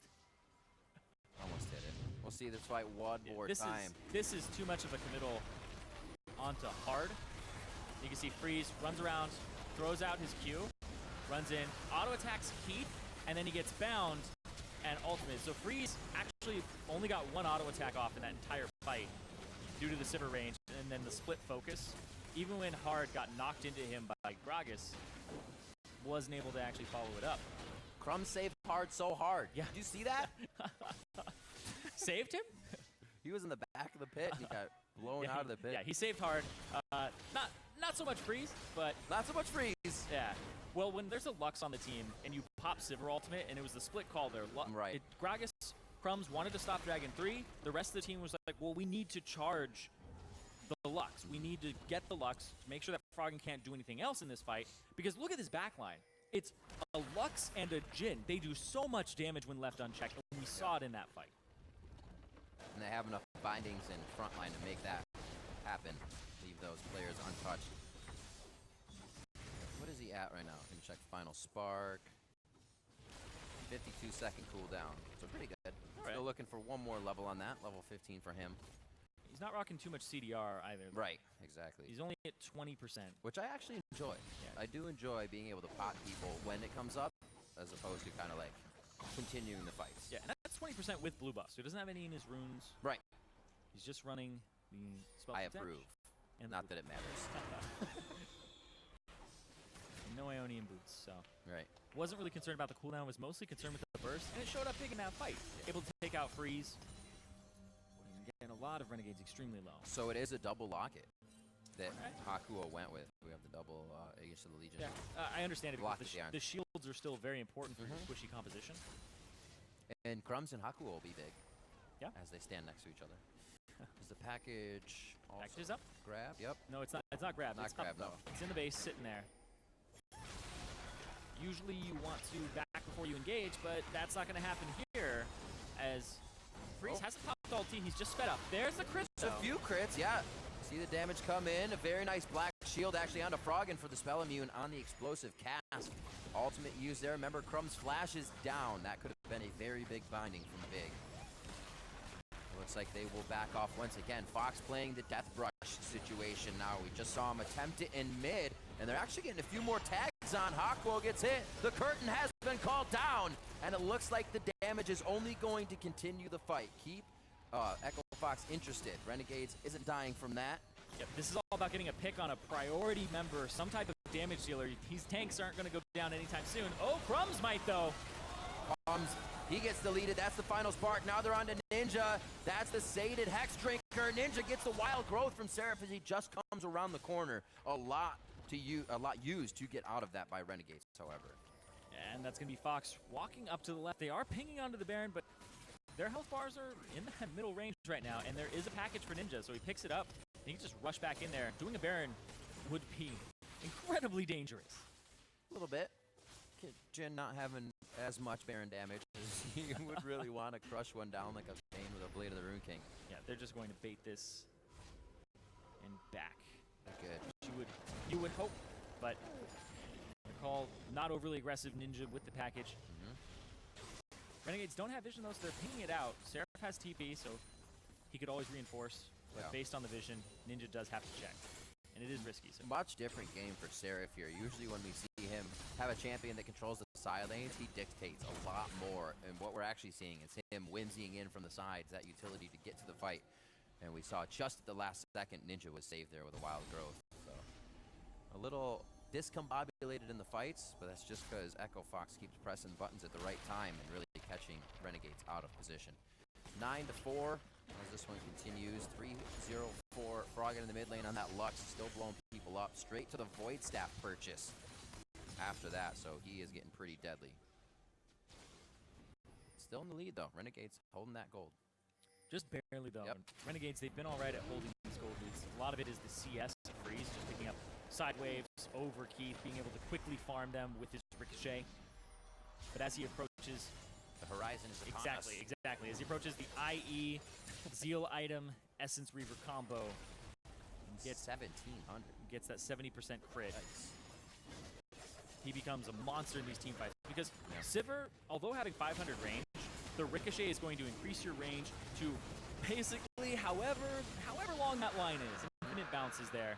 Almost hit it. We'll see this fight one more time. This is too much of a committal onto hard. You can see Freeze runs around, throws out his Q, runs in, auto attacks Keith, and then he gets bound and ultimate. So Freeze actually only got one auto attack off in that entire fight due to the Sivir range and then the split focus. Even when Hard got knocked into him by Gragas, wasn't able to actually follow it up. Crumbs saved Hard so hard. Yeah. Did you see that? Saved him? He was in the back of the pit and he got blown out of the pit. Yeah, he saved Hard. Not so much Freeze, but... Not so much Freeze. Yeah. Well, when there's a Lux on the team and you pop Sivir ultimate, and it was the split call there. Right. Gragas, Crumbs wanted to stop Dragon 3. The rest of the team was like, well, we need to charge the Lux. We need to get the Lux to make sure that Froggen can't do anything else in this fight. Because look at this backline. It's a Lux and a Jhin. They do so much damage when left unchecked, and we saw it in that fight. And they have enough bindings in frontline to make that happen. Leave those players untouched. What is he at right now? Can check final spark. 52-second cooldown. So pretty good. Still looking for one more level on that. Level 15 for him. He's not rocking too much CDR either. Right, exactly. He's only at 20%. Which I actually enjoy. Yeah. I do enjoy being able to pot people when it comes up, as opposed to kind of like continuing the fights. Yeah, and that's 20% with blue buff, so he doesn't have any in his runes. Right. He's just running the spell I protect. approve. And not that it matters. No Ionian boots, so. Right. Wasn't really concerned about the cooldown, was mostly concerned with the burst, and it showed up big in that fight. Yeah. Able to take out Freeze. And a lot of Renegades extremely low. So it is a double locket that Hakuo went with. We have the double against the Legion. Yeah, I understand it because the shields are still very important for squishy composition. And Crumbs and Hakuo will be big. Yeah. As they stand next to each other. Is the package also Package is up? Grab? Yep. No, it's not. It's not grabbed. Not it's grabbed, up, though. It's in the base, sitting there. Usually you want to back before you engage, but that's not going to happen here, as Freeze hasn't popped ulti. He's just sped up. There's the crit. A few crits, yeah. See the damage come in. A very nice black shield actually onto Froggen for the spell immune on the explosive cast. Ultimate use there. Remember, Crumbs flashes down. That could have been a very big binding from Big. Looks like they will back off once again. Fox playing the death brush situation now. We just saw him attempt it in mid, and they're actually getting a few more tags on. Hawkwell gets hit. The curtain has been called down, and it looks like the damage is only going to continue the fight. Keep Echo Fox interested. Renegades isn't dying from that. Yep, this is all about getting a pick on a priority member, some type of damage dealer. These tanks aren't going to go down anytime soon. Oh, Crumbs might, though. Crumbs, he gets deleted. That's the final spark. Now they're on to Ninja. That's the sated Hex Drinker. Ninja gets the wild growth from Seraph as he just comes around the corner. A lot used to get out of that by Renegades, however. And that's going to be Fox walking up to the left. They are pinging onto the Baron, but their health bars are in that middle range right now, and there is a package for Ninja, so he picks it up. He can just rush back in there. Doing a Baron would be incredibly dangerous. A little bit. Jin not having as much Baron damage as he would really want to crush one down like a Bane with a Blade of the Rune King. Yeah, they're just going to bait this and back. Good. You would hope, but call not overly aggressive Ninja with the package. Renegades don't have vision though, so they're pinging it out. Seraph has TP, so he could always reinforce, but based on the vision, Ninja does have to check. And it is risky. So. Much different game for Seraph here. Usually when we see him have a champion that controls the side lanes, he dictates a lot more. And what we're actually seeing is him whimsying in from the sides, that utility to get to the fight. And we saw just at the last second, Ninja was saved there with a wild growth. So a little discombobulated in the fights, but that's just because Echo Fox keeps pressing buttons at the right time and really catching Renegades out of position. 9-4 as this one continues. 3-0-4 Froggen in the mid lane on that Lux, still blowing people up. Straight to the Void Staff purchase after that, so he is getting pretty deadly. Still in the lead though. Renegades holding that gold. Just barely though. Yep. Renegades, they've been all right at holding these gold leads. A lot of it is the CS freeze, just picking up side waves over Keith, being able to quickly farm them with his ricochet. But as he approaches... The horizon is upon us. Exactly. As he approaches the IE Zeal item Essence Reaver combo, gets 1,700. Gets that 70% crit. Nice. He becomes a monster in these team fights. Because Sivir, although having 500 range, the ricochet is going to increase your range to basically however long that line is. Infinite bounces there.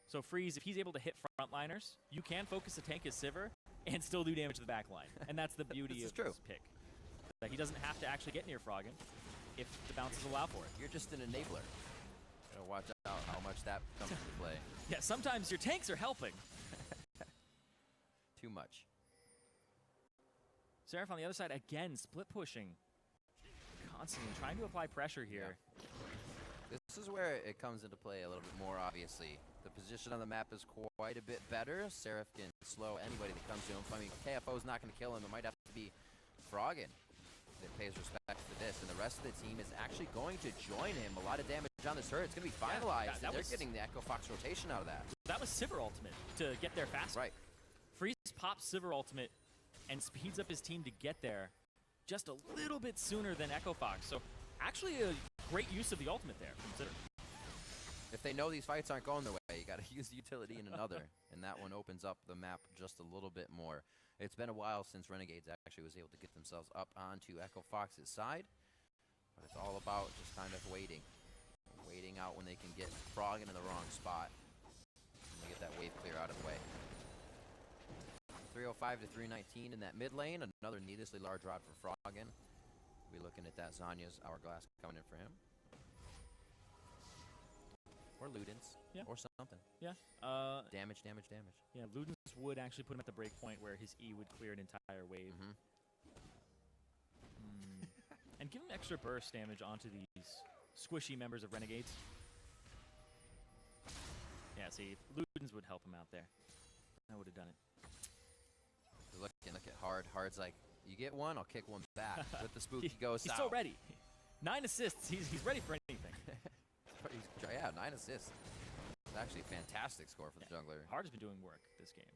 So Freeze, if he's able to hit frontliners, you can focus a tank as Sivir and still do damage to the back line. And that's the beauty of this pick. That he doesn't have to actually get near Froggen if the bounces allow for it. You're just an enabler. Gotta watch out how much that comes into play. Yeah, sometimes your tanks are helping. Too much. Seraph on the other side, again, split pushing. Constantly trying to apply pressure here. Yeah. This is where it comes into play a little bit more, obviously. The position on the map is quite a bit better. Seraph can slow anybody that comes to him. I mean, KFO's not going to kill him. It might have to be Froggen that pays respect for this. And the rest of the team is actually going to join him. A lot of damage on this hurt. It's going to be finalized. They're getting the Echo Fox rotation out of that. That was Sivir ultimate to get there faster. Right. Freeze pops Sivir ultimate and speeds up his team to get there just a little bit sooner than Echo Fox. So actually a great use of the ultimate there from Sivir. If they know these fights aren't going their way, you got to use the utility in another. And that one opens up the map just a little bit more. It's been a while since Renegades actually was able to get themselves up onto Echo Fox's side. But it's all about just kind of waiting. Waiting out when they can get Froggen in the wrong spot. And they get that wave clear out of the way. 305 to 319 in that mid lane. Another needlessly large rod for Froggen. We'll be looking at that Zanya's Hourglass coming in for him. Or Ludens. Yeah. Or something. Yeah. Damage. Yeah, Ludens would actually put him at the break point where his E would clear an entire wave. And give him extra burst damage onto these squishy members of Renegades. Yeah, see, Ludens would help him out there. I would have done it. Look at Hard. Hard's like, you get one, I'll kick one back. Let the spooky go south. He's so ready. 9 assists. He's ready for anything. Yeah, 9 assists. It's actually a fantastic score for the jungler. Hard has been doing work this game.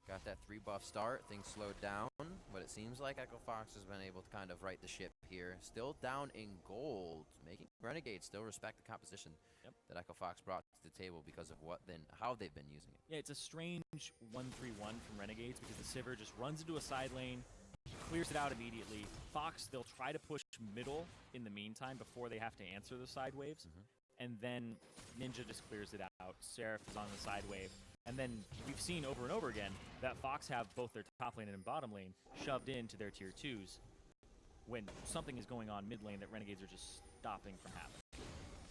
Got that 3 buff start. Things slowed down, but it seems like Echo Fox has been able to kind of right the ship here. Still down in gold, making Renegades still respect the composition that Echo Fox brought to the table because of how they've been using it. Yeah, it's a strange 1-3-1 from Renegades because the Sivir just runs into a side lane, clears it out immediately. Fox, they'll try to push middle in the meantime before they have to answer the side waves. and then Ninja just clears it out. Seraph is on the side wave. And then we've seen over and over again that Fox have both their top lane and bottom lane shoved into their tier 2s when something is going on mid lane that Renegades are just stopping from happening.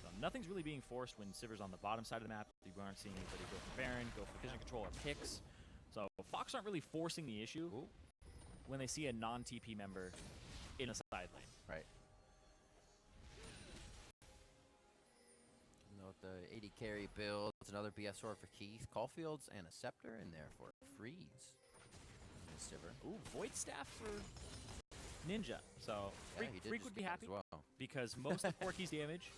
So nothing's really being forced when Sivir's on the bottom side of the map. You aren't seeing anybody go for Baron, go for vision control or picks. So Fox aren't really forcing the issue when they see a non-TP member in a side lane. Right. Note the 80 carry build. It's another BF sword for Keith. Caulfield's and a scepter in there for freeze. And Sivir. Ooh, Void Staff for Ninja. So Yeah, Freak would be happy as well. because most of Porky's damage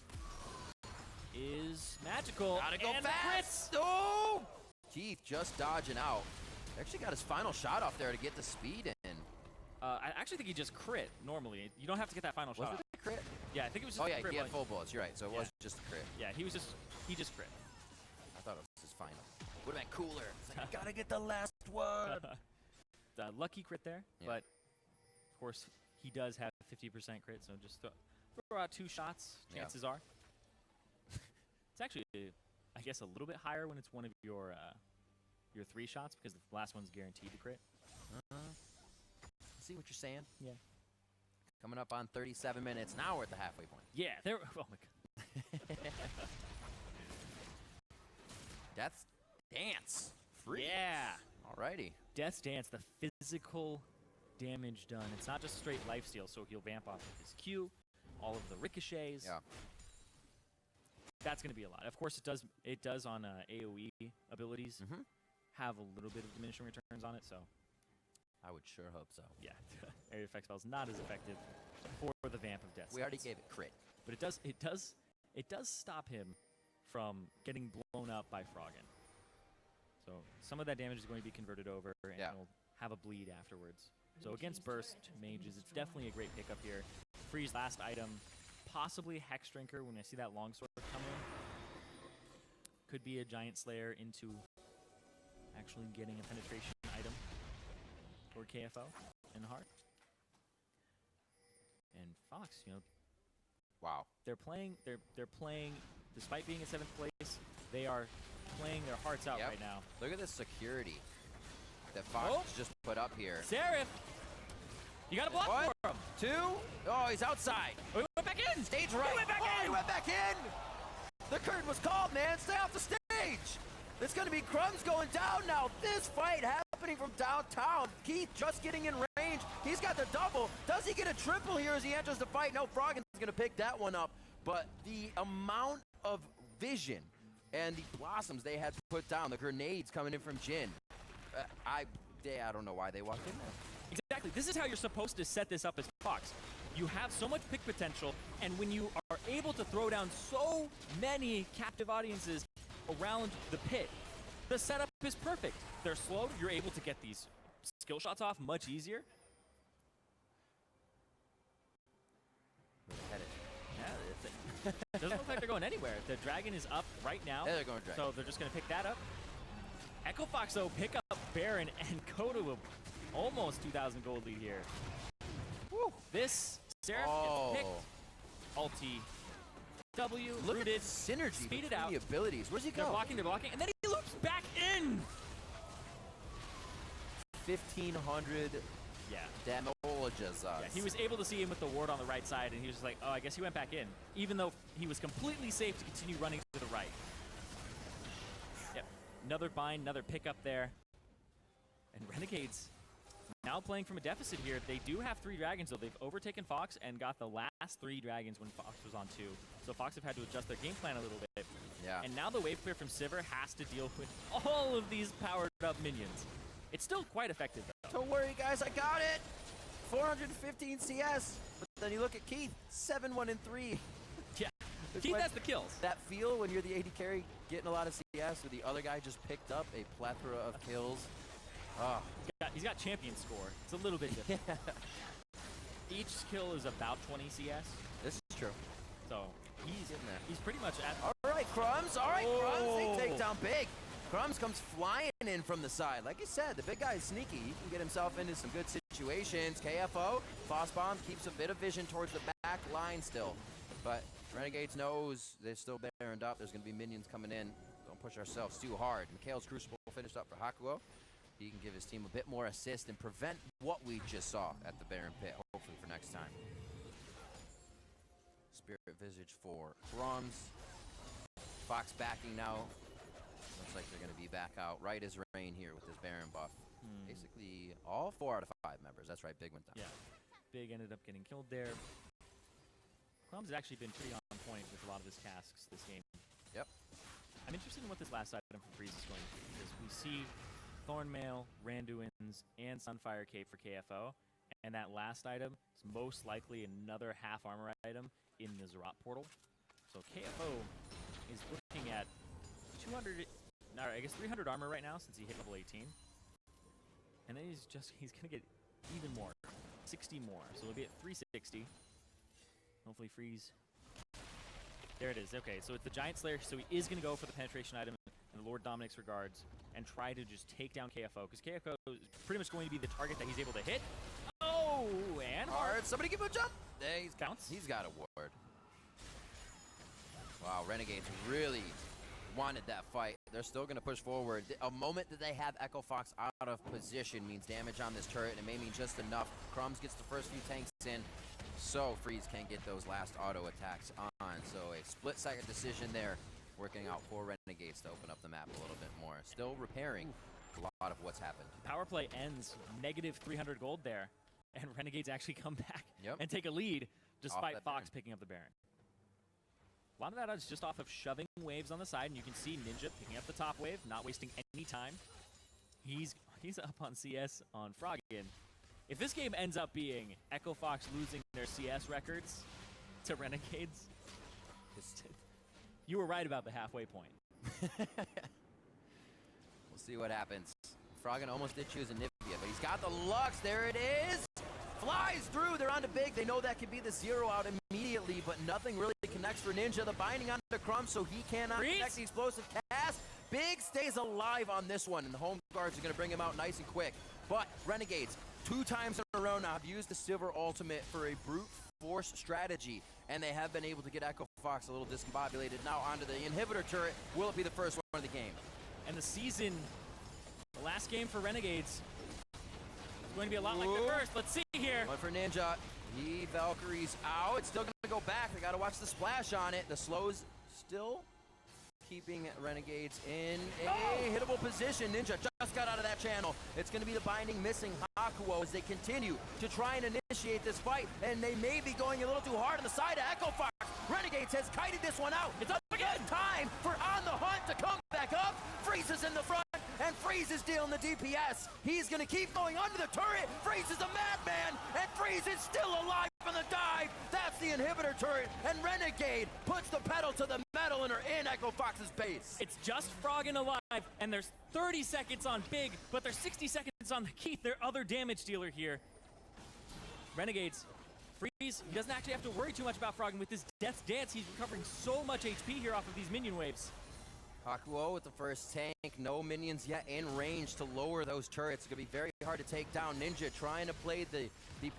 is magical. Gotta go and fast! Oh! Keith just dodging out. Actually got his final shot off there to get the speed in. I actually think he just crit normally. You don't have to get that final Was shot it off. a crit? Yeah, I think it was just Oh a yeah, crit. he had but- full bullets. You're right. So it Yeah. was just a crit. Yeah, he just crit. I thought it was his final. Would have been cooler. It's like, I gotta get the last one. The lucky crit there, Yeah. but of course he does have 50% crit, so just throw out 2 shots. Yeah. Chances are. It's actually, I guess, a little bit higher when it's one of your 3 shots because the last one's guaranteed to crit. See what you're saying? Yeah. Coming up on 37 minutes. Now we're at the halfway point. Yeah, there. Oh my god. Death's Dance. Free. Yeah. Alrighty. Death's Dance, the physical damage done. It's not just straight lifesteal, so he'll vamp off of his Q, all of the ricochets. Yeah. That's going to be a lot. Of course, it does on AoE abilities Mm-hmm. have a little bit of diminishing returns on it, so I would sure hope so. yeah, area effect spell's not as effective for the vamp of Death's We already Dance. gave it crit. But it does stop him from getting blown up by Froggen. So some of that damage is going to be converted over, and Yeah. he'll have a bleed afterwards. So against Burst Mages, it's definitely a great pickup here. Freeze last item, possibly Hex Drinker when I see that longsword come in. Could be a Giant Slayer into actually getting a penetration item for KFO in the heart. And Fox, Wow. they're playing, despite being in 7th place, they are playing their hearts out Yep. right now. Look at this security that Fox Oh. has just put up here. Seraph, you got to block What? for him. 2. Oh, he's outside. Oh, he went back in. Stage right. He went back Oh, in. he went back in. The curtain was called, man. Stay off the stage. It's going to be Crumbs going down now. This fight happening from downtown. Keith just getting in range. He's got the double. Does he get a triple here as he enters the fight? No, Froggen's going to pick that one up. But the amount of vision and the blossoms they had put down, the grenades coming in from Jin, I don't know why they walked in there. Exactly. This is how you're supposed to set this up as Fox. You have so much pick potential, and when you are able to throw down so many captive audiences around the pit, the setup is perfect. They're slow. You're able to get these skill shots off much easier. Where they headed? Yeah, it doesn't look like they're going anywhere. The dragon is up right now. Yeah, they're going dragon. So they're just going to pick that up. Echo Fox, though, pick up Baron and go to a almost 2,000 gold lead here. Woo. This Seraph gets picked. Ulti. W, Look rooted, at the synergy speed it between out. the abilities. Where's he They're go? blocking, and then he loops back in. 1,500 Yeah. damages us. Yeah, he was able to see him with the ward on the right side, and he was just like, oh, I guess he went back in, even though he was completely safe to continue running to the right. Yep. Another bind, another pickup there. And Renegades now playing from a deficit here. They do have 3 dragons, though. They've overtaken Fox and got the last 3 dragons when Fox was on 2. So Fox have had to adjust their game plan a little bit. Yeah. And now the wave clear from Sivir has to deal with all of these powered up minions. It's still quite effective, though. Don't worry, guys. I got it. 415 CS. But then you look at Keith. 7-1 and 3. Yeah. It's Keith like has the kills. That feel when you're the AD carry getting a lot of CS, where the other guy just picked up a plethora of kills. Oh. He's got champion score. It's a little bit different. Each skill is about 20 CS. This is true. So He's in there. he's pretty much at. All right, Crumbs. All right, Crumbs. They take Oh. down big. Crumbs comes flying in from the side. Like I said, the big guy is sneaky. He can get himself into some good situations. KFO, Boss Bomb keeps a bit of vision towards the back line still. But Renegades knows they're still baroned up. There's going to be minions coming in. Don't push ourselves too hard. Mikhail's Crucible finished up for Hakuo. He can give his team a bit more assist and prevent what we just saw at the Baron Pit, hopefully for next time. Spirit Visage for Crumbs. Fox backing now. Looks like they're going to be back out right as rain here with this Baron buff. Basically, all 4 out of 5 members. That's right, Big went down. Yeah, Big ended up getting killed there. Crumbs has actually been pretty on point with a lot of his tasks this game. Yep. I'm interested in what this last item from Freeze is going to be, because we see Thornmail, Randuin's, and Sunfire Cape for KFO, and that last item is most likely another half armor item in the Zerat portal. So KFO is looking at 200, no, I guess 300 armor right now since he hit level 18. And then he's gonna get even more, 60 more. So he'll be at 360. Hopefully Freeze. There it is. Okay, so it's the Giant Slayer, so he is gonna go for the penetration item in the Lord Dominic's regards and try to just take down KFO, because KFO is pretty much going to be the target that he's able to hit. Oh, and hard. Somebody give him a jump. There, counts. He's got a ward. Wow, Renegades really wanted that fight. They're still going to push forward. A moment that they have Echo Fox out of position means damage on this turret, and it may mean just enough. Crumbs gets the first few tanks in, so Freeze can't get those last auto attacks on. So a split-second decision there, working out for Renegades to open up the map a little bit more. Still repairing a lot of what's happened. Power play ends negative 300 gold there, and Renegades actually come back and take a lead, despite Fox picking up the Baron. A lot of that is just off of shoving waves on the side, and you can see Ninja picking up the top wave, not wasting any time. He's up on CS on Froggen. If this game ends up being Echo Fox losing their CS records to Renegades, you were right about the halfway point. We'll see what happens. Froggen almost did choose a Nivea, but he's got the Lux. There it is. Flies through. They're on to Big. They know that could be the 0 out immediately, but nothing really connects for Ninja. The binding onto Crumbs, so he cannot connect the explosive cast. Big stays alive on this one, and the home guards are going to bring him out nice and quick. But Renegades, 2 times in a row now, have used the Silver Ultimate for a brute force strategy, and they have been able to get Echo Fox a little discombobulated. Now onto the inhibitor turret. Will it be the first one of the game? And the season, the last game for Renegades, is going to be a lot like the first. Let's see here. One for Ninja. He Valkyries out. It's still going to go back. They got to watch the splash on it. The slows still keeping Renegades in a hittable position. Ninja just got out of that channel. It's going to be the binding missing Hakuo as they continue to try and initiate this fight, and they may be going a little too hard on the side of Echo Fox. Renegades has kited this one out. It's up again. Time for On the Hunt to come back up. Freeze is in the front, and Freeze is dealing the DPS. He's going to keep going under the turret. Freeze is a madman, and Freeze is still alive on the dive. That's the inhibitor turret, and Renegade puts the pedal to the metal and are in Echo Fox's base. It's just Froggen alive, and there's 30 seconds on Big, but there's 60 seconds on Keith, their other damage dealer here. Renegades, Freeze, he doesn't actually have to worry too much about Froggen. With his Death's Dance, he's recovering so much HP here off of these minion waves. Hakuo with the first tank, no minions yet in range to lower those turrets. It's going to be very hard to take down. Ninja trying to play the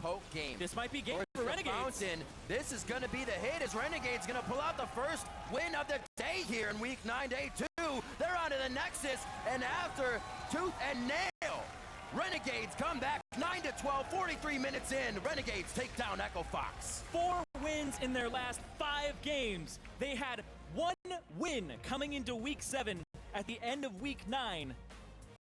poke game. This might be game for Renegades. Fountain. This is going to be the hit as Renegade's going to pull out the first win of the day here in week 9, day 2. They're on to the Nexus, and after tooth and nail, Renegades come back 9-12, 43 minutes in. Renegades take down Echo Fox. 4 wins in their last 5 games. They had 1 win coming into week 7 at the end of week 9.